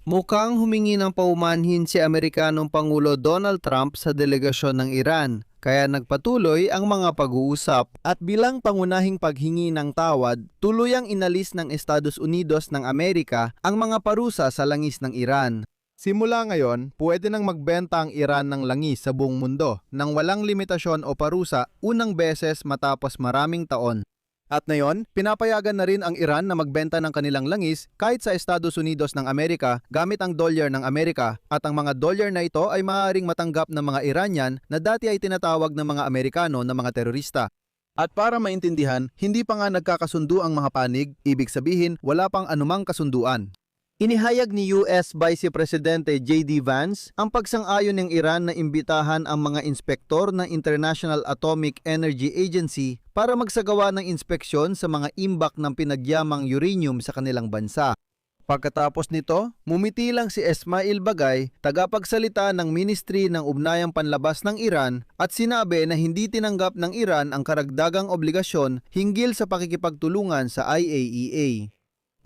Mukhang humingi ng paumanhin si Amerikanong Pangulo Donald Trump sa delegasyon ng Iran, kaya nagpatuloy ang mga pag-uusap. At bilang pangunahing paghingi ng tawad, tuluyang inalis ng Estados Unidos ng Amerika ang mga parusa sa langis ng Iran. Simula ngayon, pwede nang magbenta ang Iran ng langis sa buong mundo nang walang limitasyon o parusa unang beses matapos maraming taon. At ngayon, pinapayagan na rin ang Iran na magbenta ng kanilang langis kahit sa Estados Unidos ng Amerika gamit ang dolyar ng Amerika, at ang mga dolyar na ito ay maaaring matanggap ng mga Iranian na dati ay tinatawag ng mga Amerikano na mga terorista. At para maintindihan, hindi pa nga nagkakasundo ang mga panig, ibig sabihin wala pang anumang kasunduan. Inihayag ni US Vice Presidente J.D. Vance ang pagsang-ayon ng Iran na imbitahan ang mga inspektor ng International Atomic Energy Agency para magsagawa ng inspeksyon sa mga imbak ng pinagyamang uranium sa kanilang bansa. Pagkatapos nito, mumiti lang si Ismail Bagay, tagapagsalita ng Ministry ng Ugnayang Panlabas ng Iran, at sinabi na hindi tinanggap ng Iran ang karagdagang obligasyon hinggil sa pakikipagtulungan sa IAEA.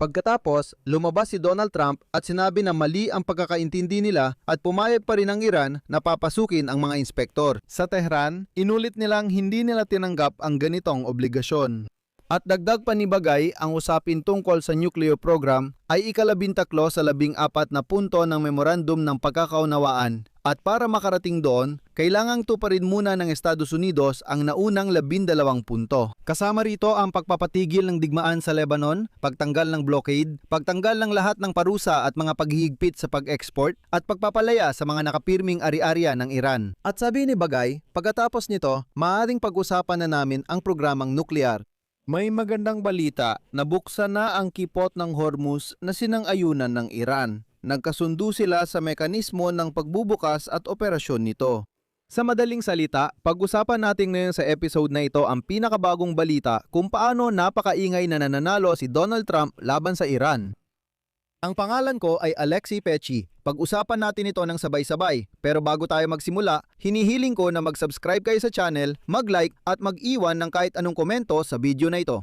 Pagkatapos, lumabas si Donald Trump at sinabi na mali ang pagkakaintindi nila at pumayag pa rin ang Iran na papasukin ang mga inspektor. Sa Tehran, inulit nilang hindi nila tinanggap ang ganitong obligasyon. At dagdag pa ni Bagay, ang usapin tungkol sa nuclear program ay ikalabintatlo sa 14 na punto ng memorandum ng pagkakaunawaan. At para makarating doon, kailangang tuparin muna ng Estados Unidos ang naunang 12 punto. Kasama rito ang pagpapatigil ng digmaan sa Lebanon, pagtanggal ng blockade, pagtanggal ng lahat ng parusa at mga paghihigpit sa pag-export, at pagpapalaya sa mga nakapirming ari-ariya ng Iran. At sabi ni Bagay, pagkatapos nito, maaaring pag-usapan na namin ang programang nuklear. May magandang balita na buksan na ang kipot ng Hormuz na sinang-ayunan ng Iran. Nagkasundo sila sa mekanismo ng pagbubukas at operasyon nito. Sa madaling salita, pag-usapan natin ngayon sa episode na ito ang pinakabagong balita kung paano napakaingay na nananalo si Donald Trump laban sa Iran. Ang pangalan ko ay Alexi Pechi. Pag-usapan natin ito ng sabay-sabay. Pero bago tayo magsimula, hinihiling ko na mag-subscribe kayo sa channel, mag-like at mag-iwan ng kahit anong komento sa video na ito.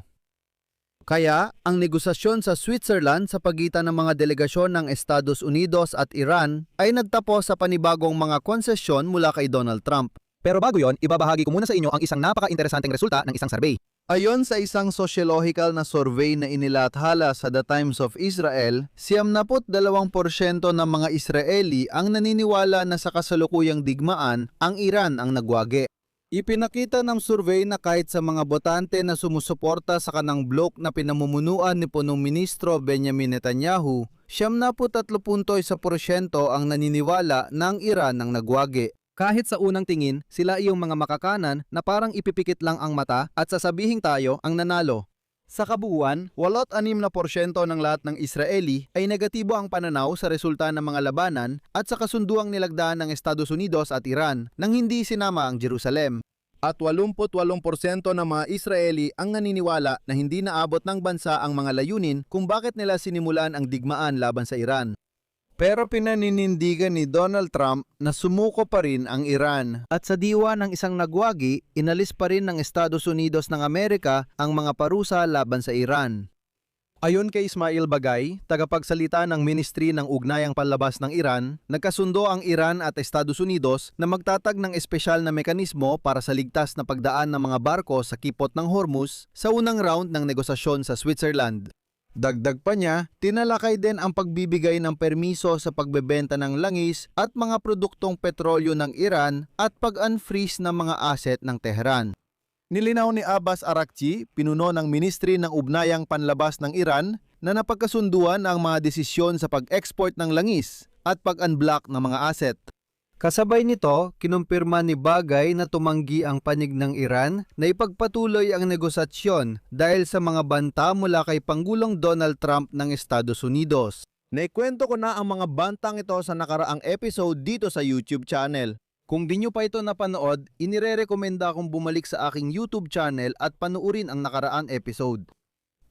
Kaya, ang negosasyon sa Switzerland sa pagitan ng mga delegasyon ng Estados Unidos at Iran ay nagtapos sa panibagong mga konsesyon mula kay Donald Trump. Pero bago yon, ibabahagi ko muna sa inyo ang isang napaka-interesanteng resulta ng isang survey. Ayon sa isang sociological na survey na inilathala sa The Times of Israel, 72% ng mga Israeli ang naniniwala na sa kasalukuyang digmaan, ang Iran ang nagwagi. Ipinakita ng survey na kahit sa mga botante na sumusuporta sa kanang blok na pinamumunuan ni Punong Ministro Benjamin Netanyahu, 73% ang naniniwala na ang Iran ang nagwagi. Kahit sa unang tingin, sila iyong mga makakanan na parang ipipikit lang ang mata at sasabihing tayo ang nanalo. Sa kabuuan, 86% ng lahat ng Israeli ay negatibo ang pananaw sa resulta ng mga labanan at sa kasunduang nilagdaan ng Estados Unidos at Iran nang hindi sinama ang Jerusalem. At 88% ng mga Israeli ang naniniwala na hindi naabot ng bansa ang mga layunin kung bakit nila sinimulan ang digmaan laban sa Iran. Pero pinaninindigan ni Donald Trump na sumuko pa rin ang Iran. At sa diwa ng isang nagwagi, inalis pa rin ng Estados Unidos ng Amerika ang mga parusa laban sa Iran. Ayon kay Ismail Bagay, tagapagsalita ng Ministry ng Ugnayang Panlabas ng Iran, nagkasundo ang Iran at Estados Unidos na magtatag ng espesyal na mekanismo para sa ligtas na pagdaan ng mga barko sa kipot ng Hormuz sa unang round ng negosasyon sa Switzerland. Dagdag pa niya, tinalakay din ang pagbibigay ng permiso sa pagbebenta ng langis at mga produktong petrolyo ng Iran at pag-unfreeze ng mga asset ng Tehran. Nilinaw ni Abbas Araghchi, pinuno ng Ministry ng Ugnayang Panlabas ng Iran, na napagkasunduan ang mga desisyon sa pag-export ng langis at pag-unblock ng mga asset. Kasabay nito, kinumpirma ni Bagay na tumanggi ang panig ng Iran na ipagpatuloy ang negosasyon dahil sa mga banta mula kay Pangulong Donald Trump ng Estados Unidos. Naikwento ko na ang mga bantang ito sa nakaraang episode dito sa YouTube channel. Kung di nyo pa ito napanood, inirerekomenda akong bumalik sa aking YouTube channel at panuurin ang nakaraang episode.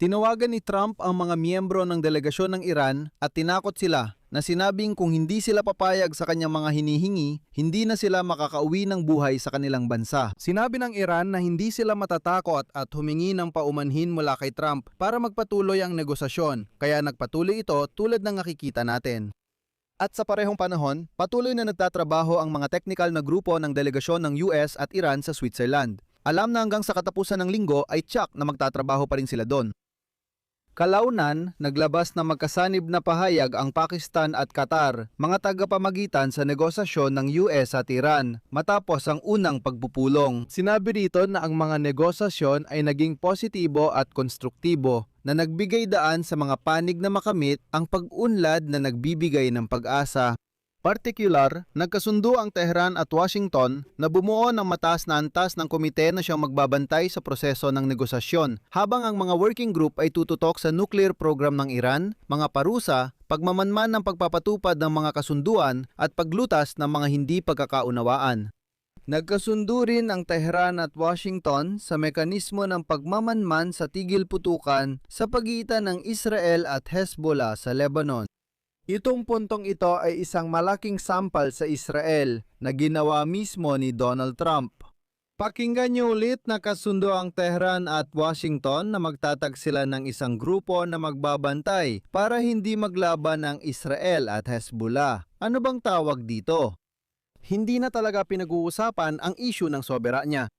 Tinawagan ni Trump ang mga miyembro ng delegasyon ng Iran at tinakot sila na sinabing kung hindi sila papayag sa kanyang mga hinihingi, hindi na sila makakauwi ng buhay sa kanilang bansa. Sinabi ng Iran na hindi sila matatakot at humingi ng paumanhin mula kay Trump para magpatuloy ang negosasyon, kaya nagpatuloy ito tulad ng nakikita natin. At sa parehong panahon, patuloy na nagtatrabaho ang mga technical na grupo ng delegasyon ng US at Iran sa Switzerland. Alam na hanggang sa katapusan ng linggo ay tsak na magtatrabaho pa rin sila doon. Kalaunan, naglabas na magkasanib na pahayag ang Pakistan at Qatar, mga tagapamagitan sa negosasyon ng US at Iran, matapos ang unang pagpupulong. Sinabi rito na ang mga negosasyon ay naging positibo at konstruktibo, na nagbigay daan sa mga panig na makamit ang pag-unlad na nagbibigay ng pag-asa. Partikular, nagkasundo ang Tehran at Washington na bumuo ng mataas na antas ng komite na siyang magbabantay sa proseso ng negosasyon, habang ang mga working group ay tututok sa nuclear program ng Iran, mga parusa, pagmamanman ng pagpapatupad ng mga kasunduan at paglutas ng mga hindi pagkakaunawaan. Nagkasundo rin ang Tehran at Washington sa mekanismo ng pagmamanman sa tigil putukan sa pagitan ng Israel at Hezbollah sa Lebanon. Itong puntong ito ay isang malaking sampal sa Israel na ginawa mismo ni Donald Trump. Pakinggan niyo ulit na kasundo ang Tehran at Washington na magtatag sila ng isang grupo na magbabantay para hindi maglaban ang Israel at Hezbollah. Ano bang tawag dito? Hindi na talaga pinag-uusapan ang issue ng soberanya.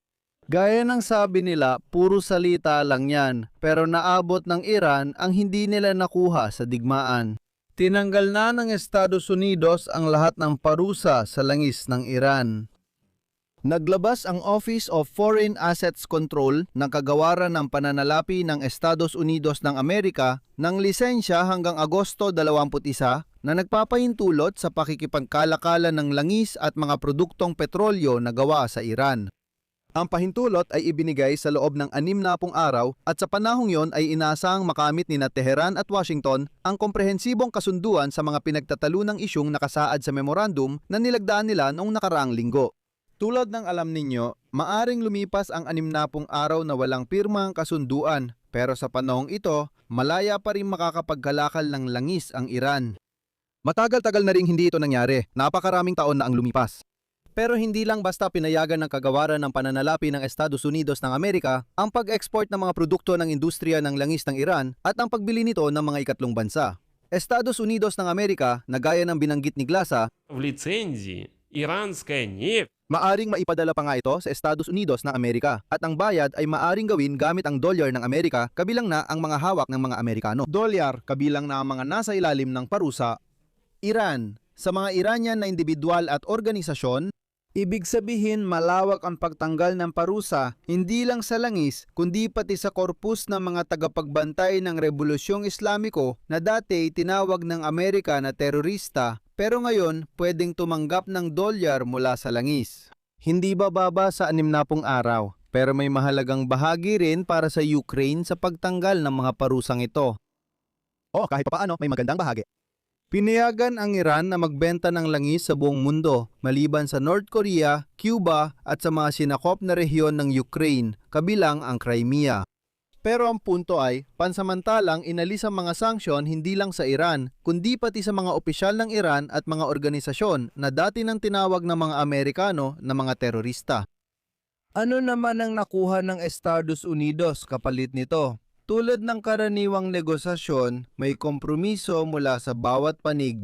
Gaya ng sabi nila, puro salita lang yan, pero naabot ng Iran ang hindi nila nakuha sa digmaan. Tinanggal na ng Estados Unidos ang lahat ng parusa sa langis ng Iran. Naglabas ang Office of Foreign Assets Control ng kagawaran ng pananalapi ng Estados Unidos ng Amerika ng lisensya hanggang Agosto 21 na nagpapahintulot sa pakikipagkalakalan ng langis at mga produktong petrolyo na gawa sa Iran. Ang pahintulot ay ibinigay sa loob ng 60 araw at sa panahong yon ay inaasahang makamit ni Tehran at Washington ang komprehensibong kasunduan sa mga pinagtatalunang isyung nakasaad sa memorandum na nilagdaan nila noong nakaraang linggo. Tulad ng alam ninyo, maaring lumipas ang 60 araw na walang pirma ang kasunduan, pero sa panahong ito, malaya pa rin makakapagkalakal ng langis ang Iran. Matagal-tagal na ring hindi ito nangyari, napakaraming taon na ang lumipas. Pero hindi lang basta pinayagan ng kagawaran ng pananalapi ng Estados Unidos ng Amerika ang pag-export ng mga produkto ng industriya ng langis ng Iran at ang pagbili nito ng mga ikatlong bansa. Estados Unidos ng Amerika, na gaya ng binanggit ni Glasa, в лицензии иранская нефть maaring maipadala pa nga ito sa Estados Unidos ng Amerika at ang bayad ay maaring gawin gamit ang dolyar ng Amerika kabilang na ang mga hawak ng mga Amerikano. Dolyar kabilang na ang mga nasa ilalim ng parusa. Iran, sa mga Iranian na individual at organisasyon, ibig sabihin malawak ang pagtanggal ng parusa hindi lang sa langis kundi pati sa korpus ng mga tagapagbantay ng Rebolusyong Islamiko na dati tinawag ng Amerika na terorista pero ngayon pwedeng tumanggap ng dolyar mula sa langis. Hindi bababa sa 60 araw pero may mahalagang bahagi rin para sa Ukraine sa pagtanggal ng mga parusang ito. Kahit papaano may magandang bahagi. Pinayagan ang Iran na magbenta ng langis sa buong mundo, maliban sa North Korea, Cuba at sa mga sinakop na rehiyon ng Ukraine, kabilang ang Crimea. Pero ang punto ay, pansamantalang inalis ang mga sanksyon hindi lang sa Iran, kundi pati sa mga opisyal ng Iran at mga organisasyon na dati nang tinawag ng mga Amerikano na mga terorista. Ano naman ang nakuha ng Estados Unidos kapalit nito? Tulad ng karaniwang negosasyon, may kompromiso mula sa bawat panig.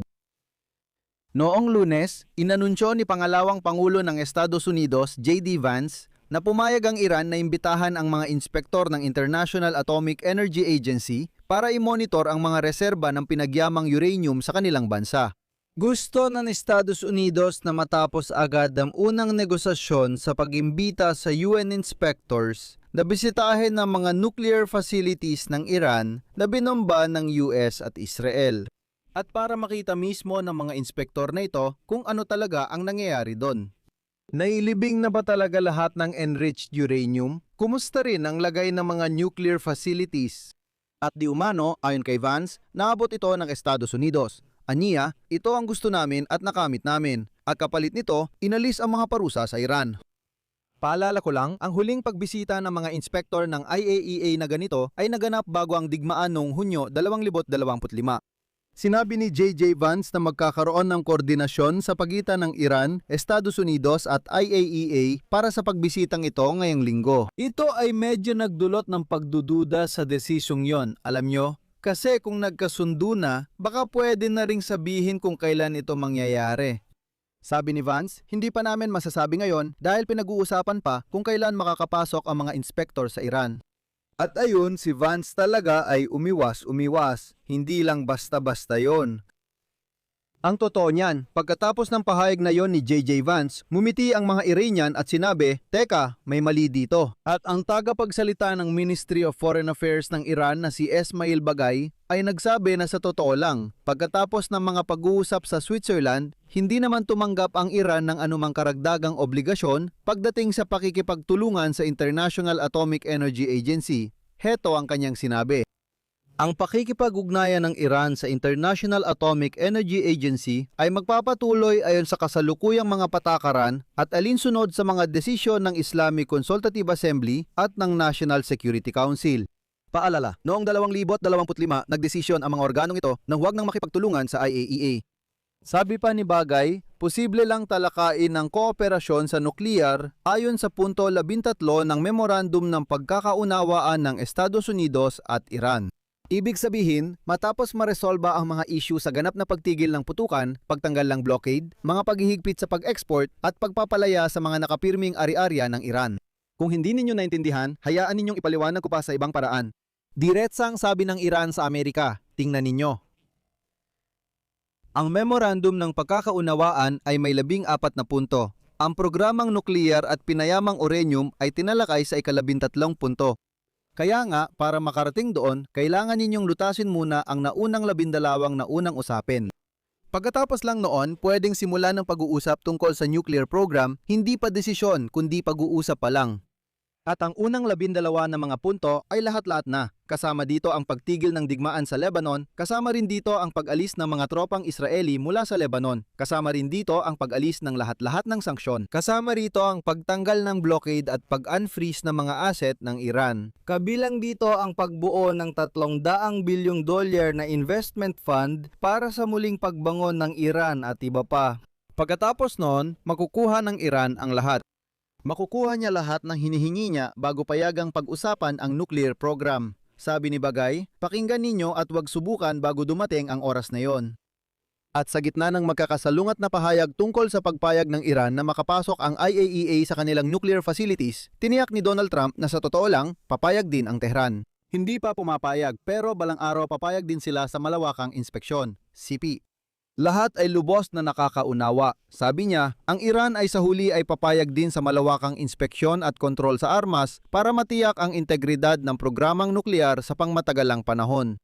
Noong Lunes, inanunsyo ni pangalawang Pangulo ng Estados Unidos, J.D. Vance, na pumayag ang Iran na imbitahan ang mga inspektor ng International Atomic Energy Agency para i-monitor ang mga reserba ng pinagyamang uranium sa kanilang bansa. Gusto ng Estados Unidos na matapos agad ang unang negosasyon sa pag-imbita sa UN inspectors na bisitahin ng mga nuclear facilities ng Iran na binomba ng US at Israel. At para makita mismo ng mga inspektor na ito kung ano talaga ang nangyayari doon. Nailibing na ba talaga lahat ng enriched uranium? Kumusta rin ang lagay ng mga nuclear facilities? At di umano, ayon kay Vance, naabot ito ng Estados Unidos. Aniya, ito ang gusto namin at nakamit namin. At kapalit nito, inalis ang mga parusa sa Iran. Paalala ko lang, ang huling pagbisita ng mga inspektor ng IAEA na ganito ay naganap bago ang digmaan noong Hunyo 2025. Sinabi ni J.J. Vance na magkakaroon ng koordinasyon sa pagitan ng Iran, Estados Unidos at IAEA para sa pagbisitang ito ngayong linggo. Ito ay medyo nagdulot ng pagdududa sa desisyong yon. Alam nyo, Kasi kung nagkasundo na, baka pwede na ring sabihin kung kailan ito mangyayari. Sabi ni Vance, hindi pa namin masasabi ngayon dahil pinag-uusapan pa kung kailan makakapasok ang mga inspektor sa Iran. At ayun, si Vance talaga ay umiwas. Hindi lang basta-basta yon. Ang totoo niyan, pagkatapos ng pahayag na yon ni JJ Vance, mumiti ang mga Iranian at sinabi, "Teka, may mali dito." At ang tagapagsalita ng Ministry of Foreign Affairs ng Iran na si Esmail Bagay ay nagsabi na sa totoo lang, pagkatapos ng mga pag-uusap sa Switzerland, hindi naman tumanggap ang Iran ng anumang karagdagang obligasyon pagdating sa pakikipagtulungan sa International Atomic Energy Agency. Heto ang kanyang sinabi. Ang pakikipag-ugnayan ng Iran sa International Atomic Energy Agency ay magpapatuloy ayon sa kasalukuyang mga patakaran at alinsunod sa mga desisyon ng Islamic Consultative Assembly at ng National Security Council. Paalala, noong 2025, nagdesisyon ang mga organong ito na huwag nang makipagtulungan sa IAEA. Sabi pa ni Bagay, posible lang talakain ng kooperasyon sa nukleyar ayon sa punto 13 ng Memorandum ng Pagkakaunawaan ng Estados Unidos at Iran. Ibig sabihin, matapos maresolba ang mga issue sa ganap na pagtigil ng putukan, pagtanggal ng blockade, mga paghihigpit sa pag-export at pagpapalaya sa mga nakapirming ari-arya ng Iran. Kung hindi ninyo naintindihan, hayaan ninyong ipaliwanag ko pa sa ibang paraan. Diretsang sabi ng Iran sa Amerika, tingnan ninyo. Ang memorandum ng pagkakaunawaan ay may 14 na punto. Ang programang nukleyar at pinayamang uranium ay tinalakay sa 13 punto. Kaya nga, para makarating doon, kailangan ninyong lutasin muna ang naunang 12 na unang usapin. Pagkatapos lang noon, pwedeng simulan ng pag-uusap tungkol sa nuclear program, hindi pa desisyon kundi pag-uusap pa lang. At ang unang 12 na mga punto ay lahat-lahat na. Kasama dito ang pagtigil ng digmaan sa Lebanon, kasama rin dito ang pag-alis ng mga tropang Israeli mula sa Lebanon, kasama rin dito ang pag-alis ng lahat-lahat ng sanksyon, kasama rito ang pagtanggal ng blockade at pag-unfreeze ng mga asset ng Iran. Kabilang dito ang pagbuo ng $300 bilyong na investment fund para sa muling pagbangon ng Iran at iba pa. Pagkatapos noon, makukuha ng Iran ang lahat. Makukuha niya lahat ng hinihingi niya bago payagang pag-usapan ang nuclear program. Sabi ni Bagay, pakinggan ninyo at huwag subukan bago dumating ang oras na yon. At sa gitna ng magkakasalungat na pahayag tungkol sa pagpayag ng Iran na makapasok ang IAEA sa kanilang nuclear facilities, tiniyak ni Donald Trump na sa totoo lang, papayag din ang Tehran. Hindi pa pumapayag pero balang araw papayag din sila sa malawakang inspeksyon, CP. Lahat ay lubos na nakakaunawa. Sabi niya, ang Iran ay sa huli ay papayag din sa malawakang inspeksyon at kontrol sa armas para matiyak ang integridad ng programang nuklear sa pangmatagalang panahon.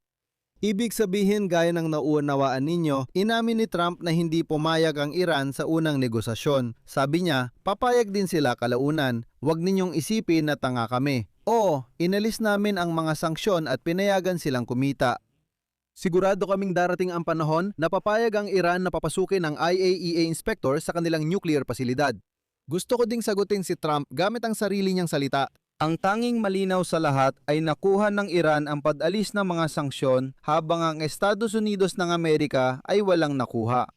Ibig sabihin gaya ng nauunawaan ninyo, inamin ni Trump na hindi pumayag ang Iran sa unang negosasyon. Sabi niya, papayag din sila kalaunan. Huwag ninyong isipin na tanga kami. Oo, inalis namin ang mga sanksyon at pinayagan silang kumita. Sigurado kaming darating ang panahon na papayag ang Iran na papasukin ang IAEA inspector sa kanilang nuclear pasilidad. Gusto ko ding sagutin si Trump gamit ang sarili niyang salita. Ang tanging malinaw sa lahat ay nakuha ng Iran ang pag-alis ng mga sanksyon habang ang Estados Unidos ng Amerika ay walang nakuha.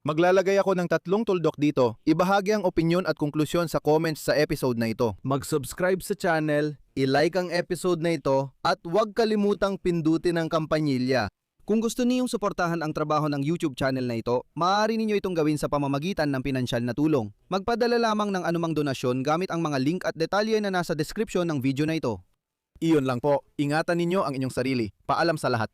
Maglalagay ako ng 3 tuldok dito. Ibahagi ang opinyon at konklusyon sa comments sa episode na ito. Mag-subscribe sa channel, i-like ang episode na ito, at huwag kalimutang pindutin ang kampanilya. Kung gusto niyong suportahan ang trabaho ng YouTube channel na ito, maaari ninyo itong gawin sa pamamagitan ng pinansyal na tulong. Magpadala lamang ng anumang donasyon gamit ang mga link at detalye na nasa description ng video na ito. Iyon lang po. Ingatan ninyo ang inyong sarili. Paalam sa lahat.